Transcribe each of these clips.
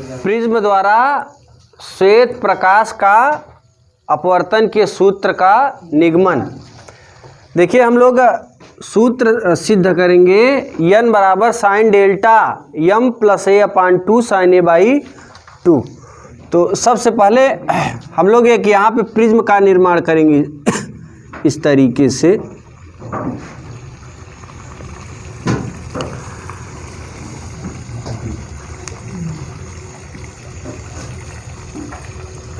Prism द्वारा श्वेत प्रकाश का अपवर्तन के सूत्र का निगमन। देखिए हम लोग सूत्र सिद्ध करेंगे, n बराबर sine delta m plus a अपान 2 साइन a बाई 2। तो सबसे पहले हम लोग एक यहाँ पे प्रिज्म का निर्माण करेंगे इस तरीके से।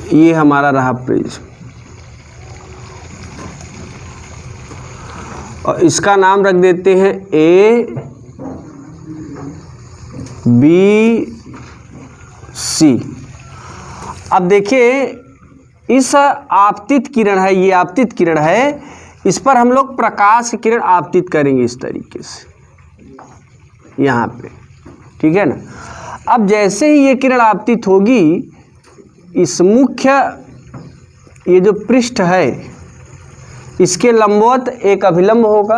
ये हमारा रहा प्रिज्म और इसका नाम रख देते हैं A B C। अब देखिए इस आपतित किरण है, ये आपतित किरण है, इस पर हम लोग प्रकाश की किरण आपतित करेंगे इस तरीके से यहाँ पे, ठीक है ना। अब जैसे ही ये किरण आपतित होगी, इस मुख्य ये जो पृष्ठ है इसके लंबवत एक अभिलंब होगा।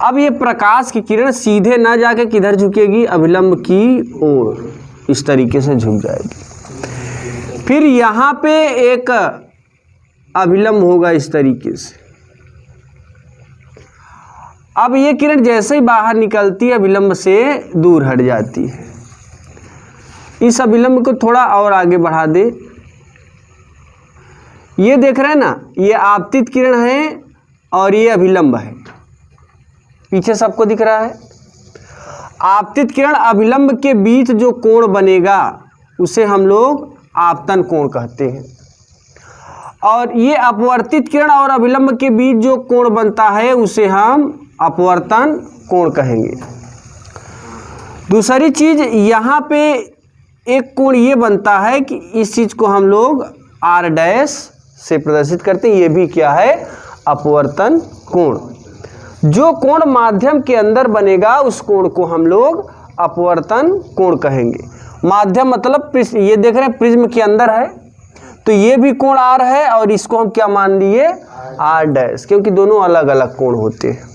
अब ये प्रकाश की किरण सीधे ना जाके किधर झुकेगी, अभिलंब की ओर, इस तरीके से झुक जाएगी। फिर यहाँ पे एक अभिलंब होगा इस तरीके से। अब ये किरण जैसे ही बाहर निकलती है अभिलंब से दूर हट जाती है। इस अभिलंब को थोड़ा और आगे बढ़ा दे। ये देख रहे हैं ना, ये आपतित किरण है और ये अभिलंब है, पीछे सबको दिख रहा है। आपतित किरण अभिलंब के बीच जो कोण बनेगा उसे हम लोग आपतन कोण कहते हैं, और ये अपवर्तित किरण और अभिलंब के बीच जो कोण बनता है उसे हम अपवर्तन कोण कहेंगे। दूसरी चीज यहाँ पे एक कोण ये बनता है कि इस चीज को हम लोग R डैश से प्रदर्शित करते हैं, ये भी क्या है, अपवर्तन कोण। जो कोण माध्यम के अंदर बनेगा उस कोण को हम लोग अपवर्तन कोण कहेंगे। माध्यम मतलब ये देख रहे हैं प्रिज्म के अंदर है, तो ये भी कोण R है और इसको हम क्या मान लिए, R डैश, क्योंकि दोनों अलग अलग कोण होते हैं।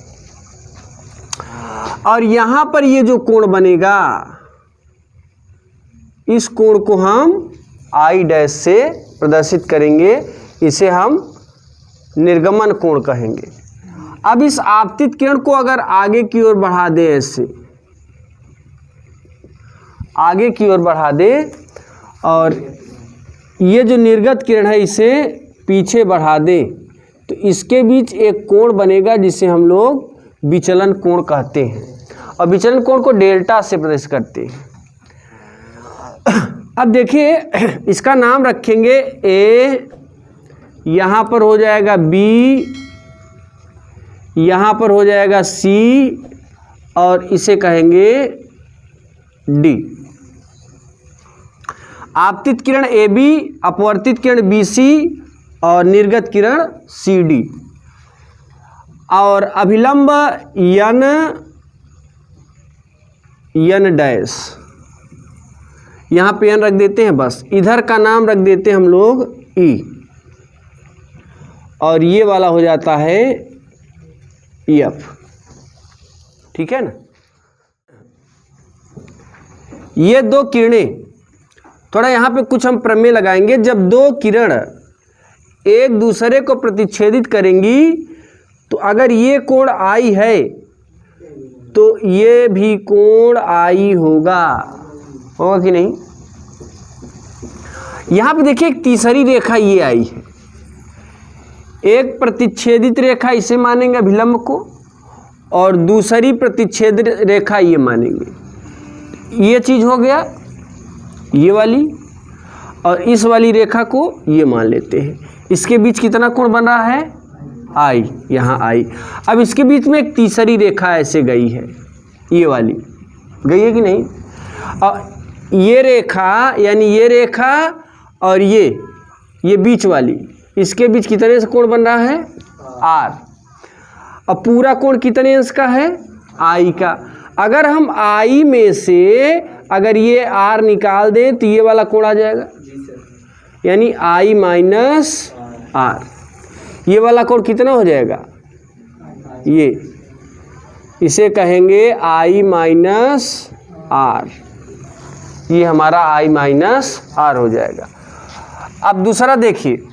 और यहाँ पर ये जो कोण बनेगा इस कोण को हम I डैश से प्रदर्शित करेंगे, इसे हम निर्गमन कोण कहेंगे। अब इस आपतित किरण को अगर आगे की ओर बढ़ा दे, ऐसे आगे की ओर बढ़ा दे, और ये जो निर्गत किरण है इसे पीछे बढ़ा दे, तो इसके बीच एक कोण बनेगा जिसे हम लोग विचलन कोण कहते हैं, और विचलन कोण को डेल्टा से प्रदर्शित करते हैं। अब देखिए इसका नाम रखेंगे A, यहाँ पर हो जाएगा B, यहाँ पर हो जाएगा C, और इसे कहेंगे D। आपतित किरण AB, अपवर्तित किरण BC और निर्गत किरण CD, और अभिलंब N डैश, यहाँ पे N रख देते हैं, बस इधर का नाम रख देते हैं हम लोग E, और ये वाला हो जाता है F, ठीक है ना। ये दो किरणें, थोड़ा यहाँ पे कुछ हम प्रमेय लगाएंगे। जब दो किरण एक दूसरे को प्रतिच्छेदित करेंगी तो अगर ये कोण I है तो ये भी कोण I होगा कि नहीं। यहाँ पे देखिए एक तीसरी रेखा ये आई है, एक प्रतिच्छेदित रेखा इसे मानेंगे अभिलंब को, और दूसरी प्रतिच्छेदित रेखा ये मानेंगे। ये चीज हो गया ये वाली, और इस वाली रेखा को ये मान लेते हैं। इसके बीच कितना कोण बन रहा है, I, यहाँ I। अब इसके बीच में एक तीसरी रेखा ऐसे गई है, ये वाली गई है कि नहीं। और ये रेखा यानी ये रेखा और ये बीच वाली, इसके बीच कितने से कोण बन रहा है, R। अब पूरा कोण कितने अंश का है, I का। अगर हम I में से अगर ये R निकाल दें तो ये वाला कोण आ जाएगा, यानी I माइनस R। ये वाला कोण कितना हो जाएगा, ये, इसे कहेंगे I माइनस R। ये हमारा I माइनस R हो जाएगा। अब दूसरा देखिए,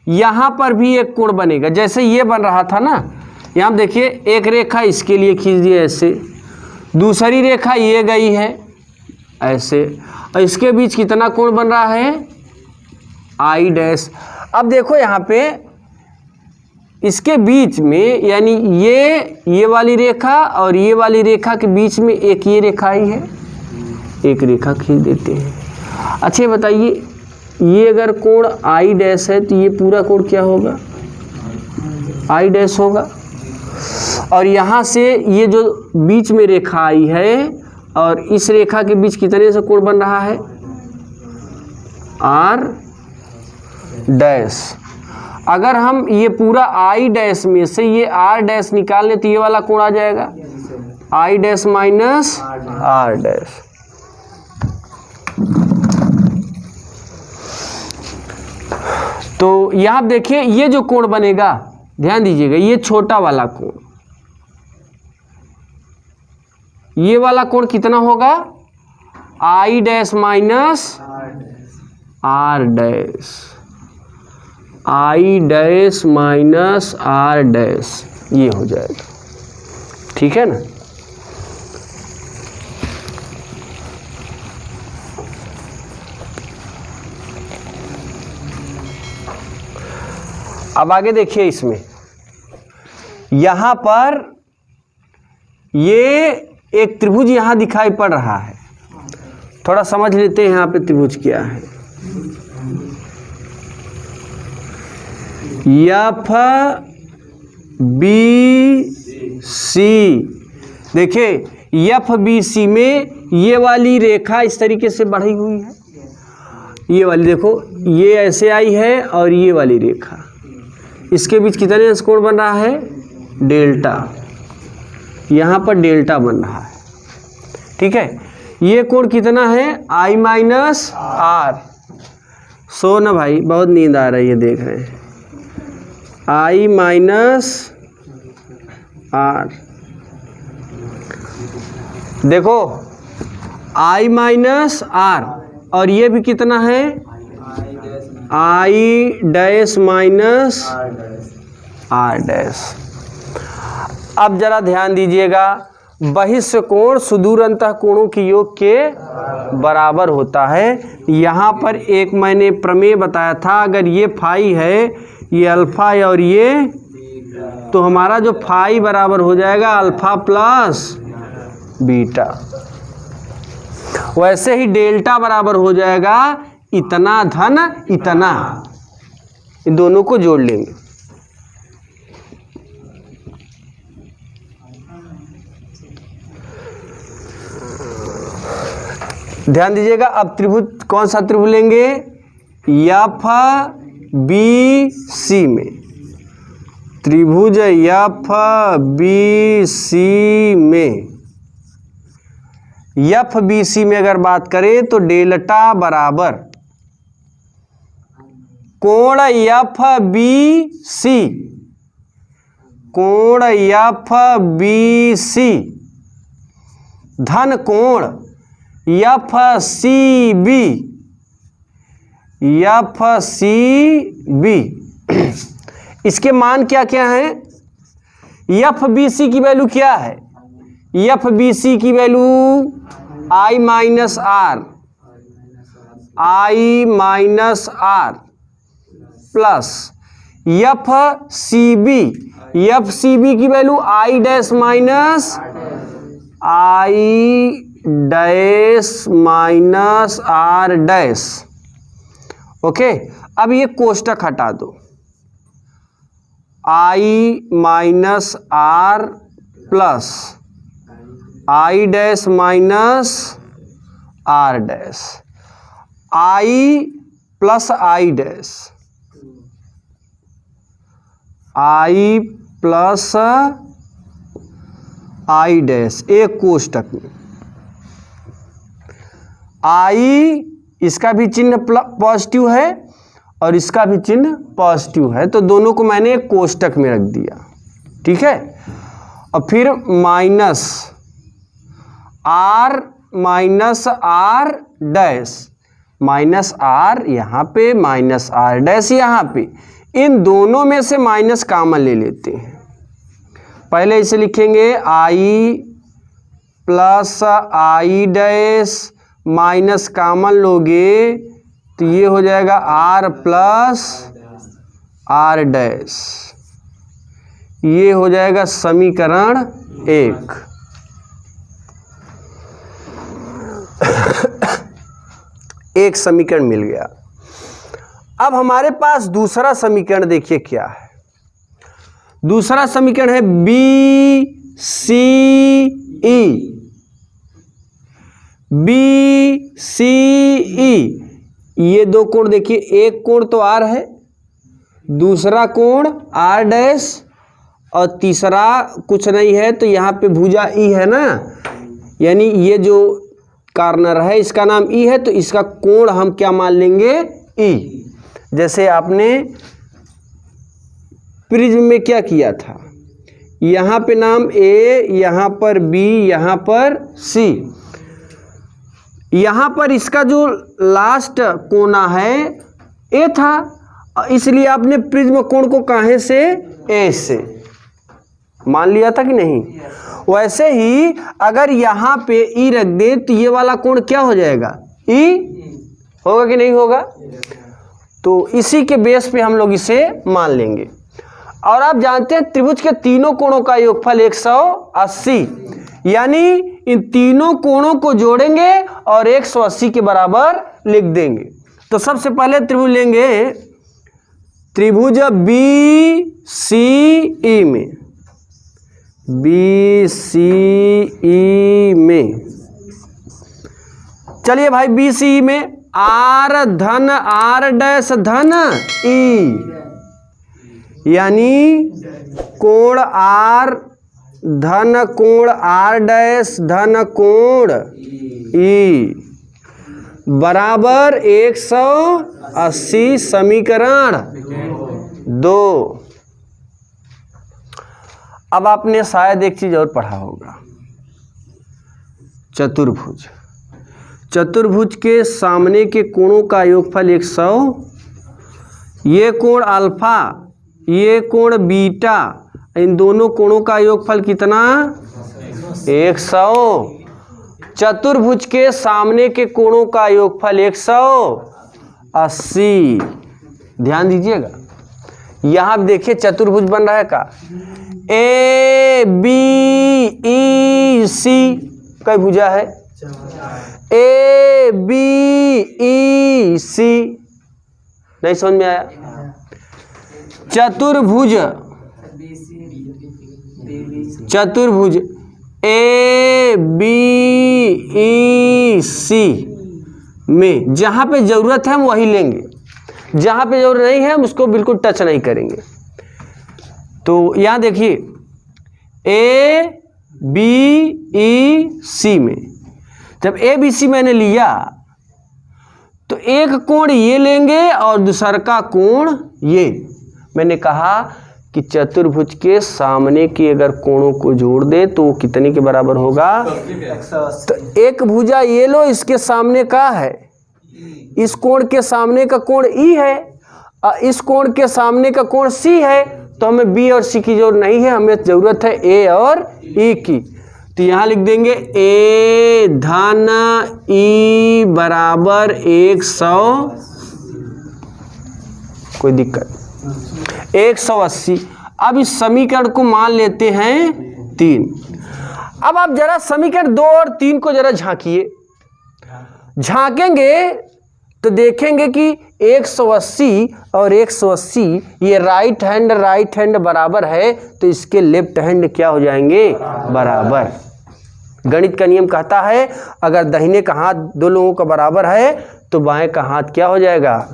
यहाँ पर भी एक कोण बनेगा, जैसे ये बन रहा था ना, यहाँ देखिए एक रेखा इसके लिए खींच दिए ऐसे, दूसरी रेखा ये गई है ऐसे, और इसके बीच कितना कोण बन रहा है I डैश। अब देखो यहाँ पे इसके बीच में, यानी ये वाली रेखा और ये वाली रेखा के बीच में एक ये रेखा ही है, एक रेखा खींच देते हैं। अच्छा बताइए, ये अगर कोण I डैश है तो ये पूरा कोण क्या होगा, I डैश होगा। और यहाँ से ये जो बीच में रेखा आई है और इस रेखा के बीच कितने से कोण बन रहा है, R डैश। अगर हम ये पूरा I डैश में से ये R डैश निकाल लें तो ये वाला कोण आ जाएगा I dash minus R dash. तो यहाँ देखिए ये जो कोण बनेगा, ध्यान दीजिएगा, ये छोटा वाला कोण, ये वाला कोण कितना होगा I dash minus R dash, I dash minus R dash, ये हो जाएगा। ठीक है ना। अब आगे देखिए, इसमें यहाँ पर ये एक त्रिभुज यहाँ दिखाई पड़ रहा है, थोड़ा समझ लेते हैं यहाँ पे त्रिभुज क्या है। एफ बी सी, देखिए एफ बी सी में ये वाली रेखा इस तरीके से बढ़ी हुई है, ये वाली देखो ये ऐसे आई है और ये वाली रेखा, इसके बीच कितने कोण बन रहा है डेल्टा, यहाँ पर डेल्टा बन रहा है। ठीक है, ये कोण कितना है I माइनस R। सो ना भाई, बहुत नींद आ रही है, देख रहे हैं, I माइनस R। देखो I माइनस R, और ये भी कितना है I dash minus R dash. अब जरा ध्यान दीजिएगा, बहिष्य कोण सुदूर अंतः कोणों के योग के बराबर होता है। यहाँ पर एक मैंने प्रमेय बताया था, अगर ये फाई है, ये अल्फा है और ये, तो हमारा जो फाई बराबर हो जाएगा अल्फा प्लस बीटा। वैसे ही डेल्टा बराबर हो जाएगा इतना धन इतना, इन दोनों को जोड़ लेंगे। ध्यान दीजिएगा, अब त्रिभुज कौन सा त्रिभुज लेंगे, एफ बी सी में, त्रिभुज एफ बी सी में, एफ बी सी में अगर बात करें तो डेल्टा बराबर कोण एफ बी सी, कोण एफ बी सी धन कोण F C B, F C B. इसके मान क्या क्या है, एफ बी सी की वैल्यू क्या है, एफ बी सी की value I minus R, I minus R plus F C B, F C B की value I dash minus I dash minus R dash. Okay, अब ये कोष्टक हटा दो, I minus R plus I dash minus R dash, I plus I dash, I plus I dash, एक कोष्टक में। I इसका भी चिन्ह पॉजिटिव है और इसका भी चिन्ह पॉजिटिव है, तो दोनों को मैंने एक कोष्टक में रख दिया। ठीक है, और फिर minus R minus R dash, minus R यहाँ पे माइनस आर डैश यहाँ पे, इन दोनों में से माइनस कॉमन ले लेते हैं। पहले इसे लिखेंगे I plus I dash, minus common लोगे तो ये हो जाएगा आर प्लस आर डैश, ये हो जाएगा समीकरण 1। एक समीकरण मिल गया। अब हमारे पास दूसरा समीकरण देखिए क्या है। दूसरा समीकरण है बी सी ई, बी सी ई, ये दो कोण देखिए, एक कोण तो आर है, दूसरा कोण आर डैश, और तीसरा कुछ नहीं है तो यहाँ पे भुजा ई है ना, यानी ये जो कॉर्नर है इसका नाम ई है, तो इसका कोण हम क्या मान लेंगे ई। जैसे आपने प्रिज्म में क्या किया था, यहाँ पे नाम ए, यहाँ पर बी, यहाँ पर सी, यहाँ पर इसका जो लास्ट कोना है ए था, इसलिए आपने प्रिज्म कोण को कहाँ से, ए से मान लिया था कि नहीं। वैसे ही अगर यहाँ पे ई रख दे तो ये वाला कोण क्या हो जाएगा, ई होगा कि नहीं होगा। तो इसी के बेस पे हम लोग इसे मान लेंगे। और आप जानते हैं त्रिभुज के तीनों कोणों का योगफल 180, यानी इन तीनों कोणों को जोड़ेंगे और 180 के बराबर लिख देंगे। तो सबसे पहले त्रिभुज लेंगे, त्रिभुज बी सी ई में, बी सी ई में, चलिए भाई बी सी ई में आर धन आर डैश धन ई, यानी कोण आर धन कोण आर डैश धन कोण ई बराबर 180, समीकरण 2। अब आपने शायद एक चीज और पढ़ा होगा, चतुर्भुज। चतुर्भुज के सामने के कोणों का योगफल 100, ये कोण अल्फा, ये कोण बीटा, इन दोनों कोणों का योगफल कितना, 100। चतुर्भुज के सामने के कोणों का योगफल 180। ध्यान दीजिएगा, यहां देखिए चतुर्भुज बन रहा है का, ए बी ई सी, कई भुजा है, ए बी ई सी, नहीं समझ में आया। चतुर्भुज, चतुर्भुज ए बी ई सी में जहां पे जरूरत है हम वही लेंगे, जहां पे जरूरत नहीं है हम उसको बिल्कुल टच नहीं करेंगे। तो यहां देखिए ए बी ई सी में, जब ए बी सी मैंने लिया तो एक कोण ये लेंगे और दूसरा का कोण ये। मैंने कहा कि चतुर्भुज के सामने के अगर कोणों को जोड़ दे तो वो कितने के बराबर होगा, तो एक भुजा ये लो, इसके सामने का है, इस कोण के सामने का कोण ई है, इस कोण के सामने का कोण सी है, तो हमें बी और सी की जरूरत नहीं है, हमें जरूरत है ए और ई की। तो यहां लिख देंगे ए धन ई बराबर 100, कोई दिक्कत 180। अब इस समीकरण को मान लेते हैं 3। अब आप जरा समीकरण 2 और 3 को जरा झांकिए, झांकेंगे तो देखेंगे कि 180 और 180 ये राइट हैंड बराबर है, तो इसके लेफ्ट हैंड क्या हो जाएंगे, बराबर। गणित का नियम कहता है अगर दाहिने का हाथ दो लोगों का बराबर है तो बाएं का हाथ क्या हो जाएगा,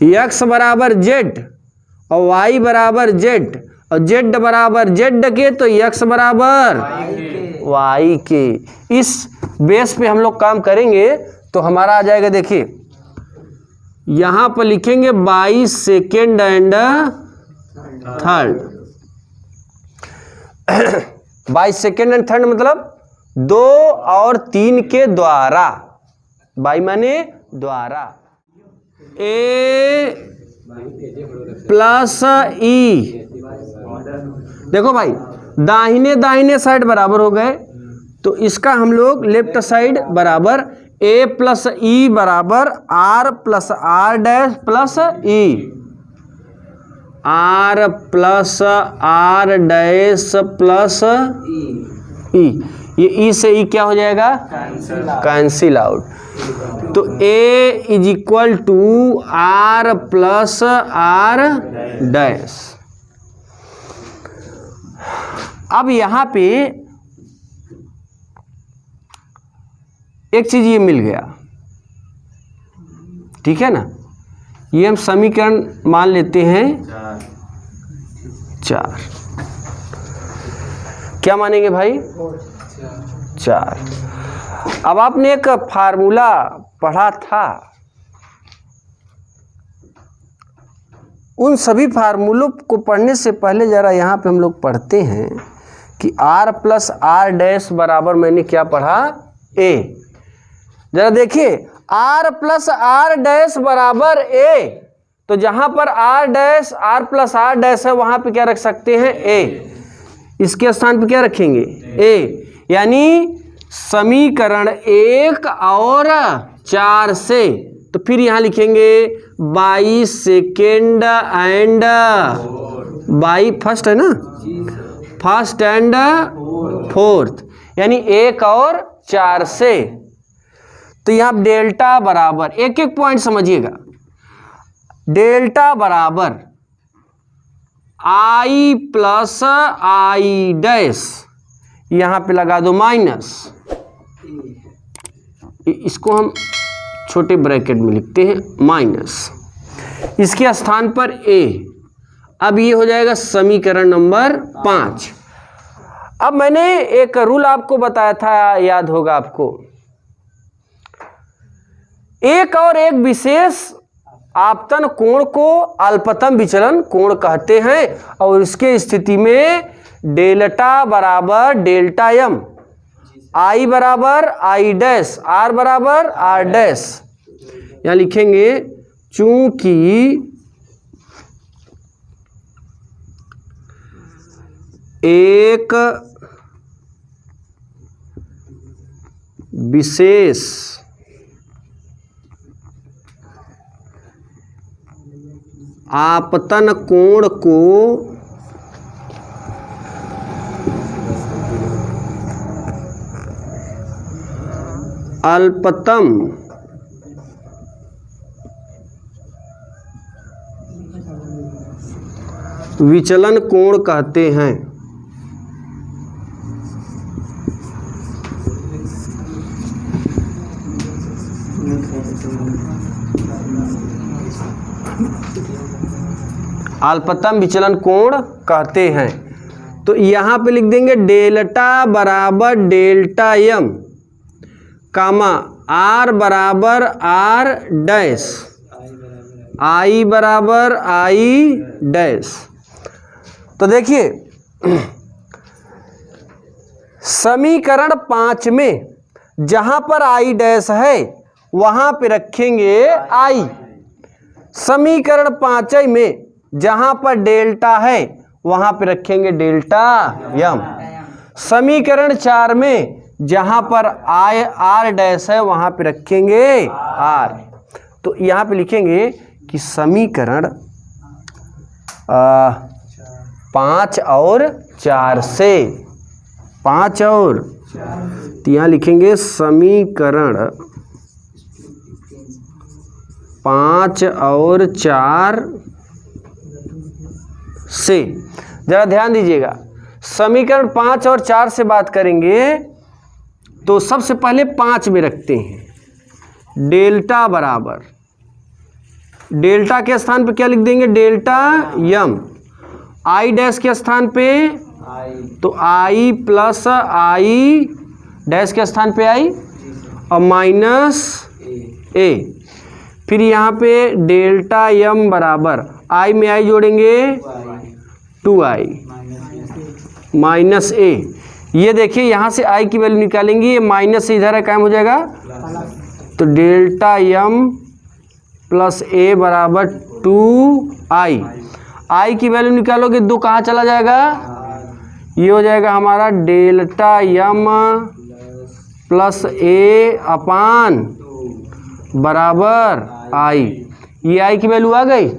x बराबर z और y बराबर z और z बराबर z के, तो x बराबर y के। इस बेस पे हम लोग काम करेंगे तो हमारा आ जाएगा, देखिए यहां पर लिखेंगे 22 second and third. 22 second and third मतलब 2 और 3 के द्वारा, बाई माने द्वारा, ए प्लस ई। देखो भाई दाहिने दाहिने साइड बराबर हो गए, तो इसका हम लोग लेफ्ट साइड बराबर ए प्लस ई बराबर R plus R dash plus E, R plus R dash plus E. ये ई से ई क्या हो जाएगा? Cancel out. तो A is equal to R plus R dash. अब यहां पे एक चीज ये मिल गया, ठीक है ना। ये हम समीकरण मान लेते हैं 4। क्या मानेंगे भाई? 4। अब आपने एक फार्मूला पढ़ा था, उन सभी फार्मूलों को पढ़ने से पहले जरा यहाँ पे हम लोग पढ़ते हैं कि r प्लस आर डैश बराबर मैंने क्या पढ़ा? a। जरा देखिए r प्लस आर डैश बराबर a, तो जहां पर r dash r plus R dash है वहां पे क्या रख सकते हैं? a। इसके स्थान पे क्या रखेंगे? a। यानी समीकरण 1 और 4 से, तो फिर यहां लिखेंगे by second and by first, है ना, फर्स्ट एंड फोर्थ, यानी 1 और 4 से। तो यहां डेल्टा बराबर, एक एक पॉइंट समझिएगा, डेल्टा बराबर आई प्लस आई डैश, यहां पे लगा दो माइनस, इसको हम छोटे ब्रैकेट में लिखते हैं माइनस, इसके स्थान पर a। अब ये हो जाएगा समीकरण नंबर 5। अब मैंने एक रूल आपको बताया था, याद होगा आपको, एक और एक विशेष आपतन कोण को अल्पतम विचलन कोण कहते हैं, और इसके स्थिति में डेल्टा बराबर डेल्टा एम, आई बराबर आई डैश, आर बराबर आर डैश। यहां लिखेंगे चूंकि एक विशेष आपतन कोण को अल्पतम विचलन कोण कहते हैं। अल्पतम विचलन कोण कहते हैं। तो यहां पे लिख देंगे डेल्टा बराबर डेल्टा एम, कामा आर बराबर आर डैश, आई बराबर आई डैश। तो देखिए समीकरण 5 में जहां पर आई डैश है वहां पे रखेंगे आई, समीकरण 5 में जहां पर डेल्टा है वहां पे रखेंगे डेल्टा एम, समीकरण 4 में जहां पर आई आर डैश है वहां पे रखेंगे आर। तो यहां पे लिखेंगे कि समीकरण 5 और 4 से, 5 और, तो यहां लिखेंगे समीकरण 5 और 4 से। जरा ध्यान दीजिएगा, समीकरण 5 और 4 से बात करेंगे तो सबसे पहले 5 में रखते हैं डेल्टा बराबर, डेल्टा के स्थान पे क्या लिख देंगे? Delta M. आई डैश के स्थान पे तो आई प्लस आई डैश के स्थान पे आई और माइनस ए। फिर यहाँ पे डेल्टा एम बराबर आई में आई जोड़ेंगे 2i माइनस ए, ये देखिए यहाँ से आई की वैल्यू निकालेंगे, ये माइनस से इधर है कायम हो जाएगा, तो डेल्टा एम प्लस ए बराबर 2i। आई की वैल्यू निकालोगे 2 कहाँ चला जाएगा, ये हो जाएगा हमारा डेल्टा एम प्लस ए अपान बराबर आई। ये आई की वैल्यू आ गई,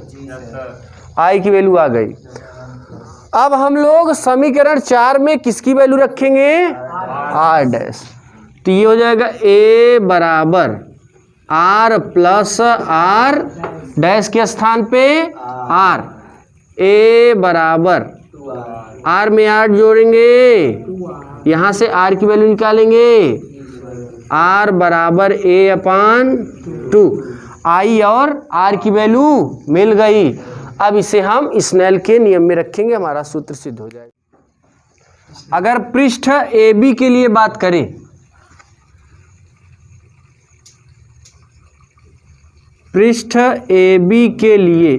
आई की वैल्यू आ गई। अब हम लोग समीकरण 4 में किसकी वैल्यू रखेंगे, आर डैश। तो ये हो जाएगा ए बराबर आर प्लस आर डैश के स्थान पे आर, ए बराबर आर में 8 जोड़ेंगे, यहाँ से आर की वैल्यू निकालेंगे, आर बराबर ए अपान 2। आई और आर की वैल्यू मिल गई। अब इसे हम स्नेल के नियम में रखेंगे, हमारा सूत्र सिद्ध हो जाएगा। अगर पृष्ठ ए बी के लिए बात करें, पृष्ठ ए बी के लिए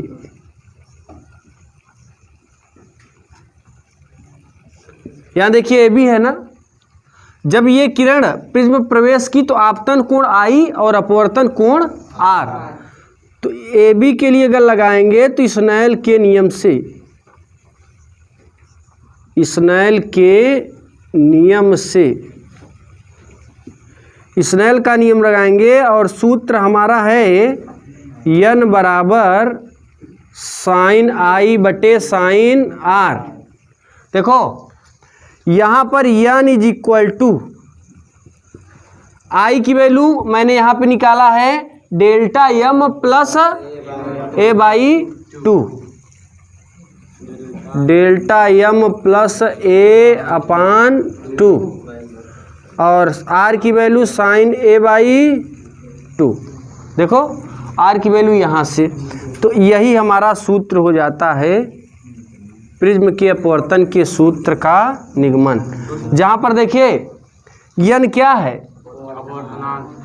यहां देखिए ए बी है ना, जब ये किरण प्रिज्म में प्रवेश की तो आपतन कोण आई और अपवर्तन कोण आर। तो ए बी के लिए अगर लगाएंगे तो स्नेल के नियम से, स्नेल के नियम से, स्नेल का नियम लगाएंगे और सूत्र हमारा है n बराबर साइन आई बटे साइन आर। देखो यहाँ पर n is equal to I की वैल्यू मैंने यहाँ पे निकाला है delta m plus A by 2, delta m plus A upon 2 और r की वैल्यू साइन ए बाई 2। देखो r की वैल्यू यहाँ से, तो यही हमारा सूत्र हो जाता है प्रिज्म के अपवर्तन के सूत्र का निगमन। जहाँ पर देखिए n क्या है,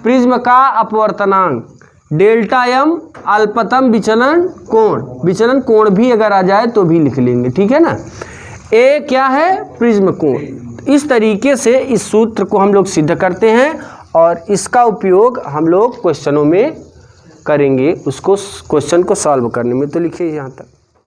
प्रिज्म का अपवर्तनांक, डेल्टा m अल्पतम विचलन कोण, विचलन कोण भी अगर आ जाए तो भी लिख लेंगे, ठीक है ना। ए क्या है, प्रिज्म कोण। इस तरीके से इस सूत्र को हम लोग सिद्ध करते हैं और इसका उपयोग हम लोग क्वेश्चनों में करेंगे, उसको क्वेश्चन को सॉल्व करने में। तो लिखिए यहाँ तक।